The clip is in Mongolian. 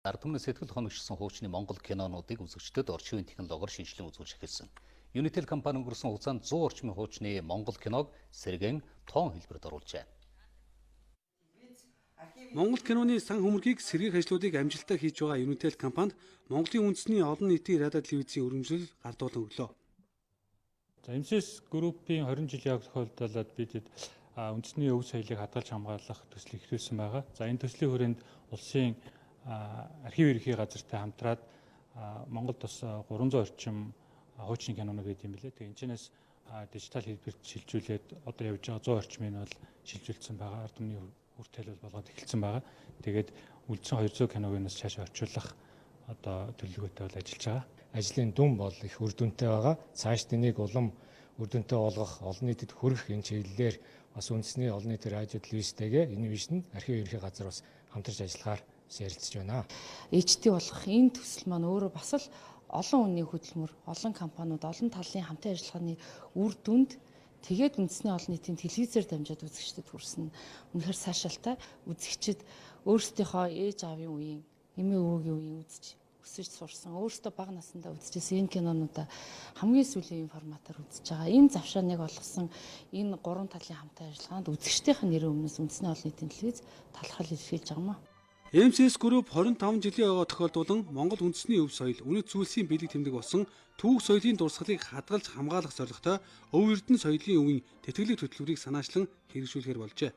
Ард түмний сэтгэл хоногчсон хуучны Монгол кинонуудыг үзэгчдэд орчин үеийн технологиор шинжилэн үзүүлж эхэлсэн. Unitel компани өнгөрсөн хугацаанд 100 орчмын хуучны Монгол киног сэргээн тоон хэлбэрт оруулжээ. Монгол киноны сан хөмөргийг сэргээх ажлуудыг амжилттай хийж байгаа Unitel компанид Монголын үндэсний олон нийтийн радио телевизийн өргөмжлөл гардуулан өглөө. МСС группийн 20 жилийн явц тохиолдолд бид үндэсний өв соёлыг хадгалж хамгаалах төслийг эхлүүлсэн байгаа. За энэ төслийн хүрээнд улсын архив ерхий газартай хамтраад Монголд бас 300 орчим хуучны кинонууд байд юм билээ. Тэгээ энэчнээс дижитал хэлбэрт шилжүүлээд одоо явж байгаа 100 орчмыг нь бол шилжүүлсэн байгаа. Ард түмний хүртэл болгоод эхэлсэн байгаа. Тэгээд үлдсэн 200 киног нь цааш орчуулах одоо төлөвлөгөөтэй бол ажиллаж байгаа. Ажлын дүн бол их үр дүнтэй байгаа. Цааш тэнийг улам үр дүнтэй болгох, олон нийтэд хүрэх энэ чиглэлээр бас үндэсний олон нийтийн радио телевизтэйгээ энэ вижн архив ерхий газар бас хамтарч ажиллахаар ярилцж байна. HD болох энэ төсөл маань өөрөө бас л олон үнийн хөдөлмөр, олон компаниуд, олон талын хамтын ажиллагааны үр дүнд тэгээд үндэсний олон нийтийн телевизээр дамжаад үзэгчдэд хүрсэн. Үнэхээр сайшаалтай. Үзэгчид өөрсдийнхөө ээж аавын үеийн, эмээ өвөгийн үеийн үзэж өсөж сурсан. Өөрсдөө бага насндаа үзчихсэн энэ кинонуудаа хамгийн сүүлийн форматаар үзэж байгаа. Энэ завшааныг олгосон энэ гурван талын хамтын ажиллагаанд үзэгчдийн нэрийн өмнөөс үндэсний олон нийтийн телевиз талархал илэрхийлж байгаа маа. МСС групп 25 жилийн яваа тохиолдуулан Монгол үндэсний өв соёл, үнэт зүйлсийн бэлэг тэмдэг болсон түүх соёлын дурсгалыг хадгалж хамгаалах зорилготой өв эрдэнэ соёлын өвийн тэтгэлэг хөтөлбөрийг санаачлан хэрэгжүүлэхээр болжээ.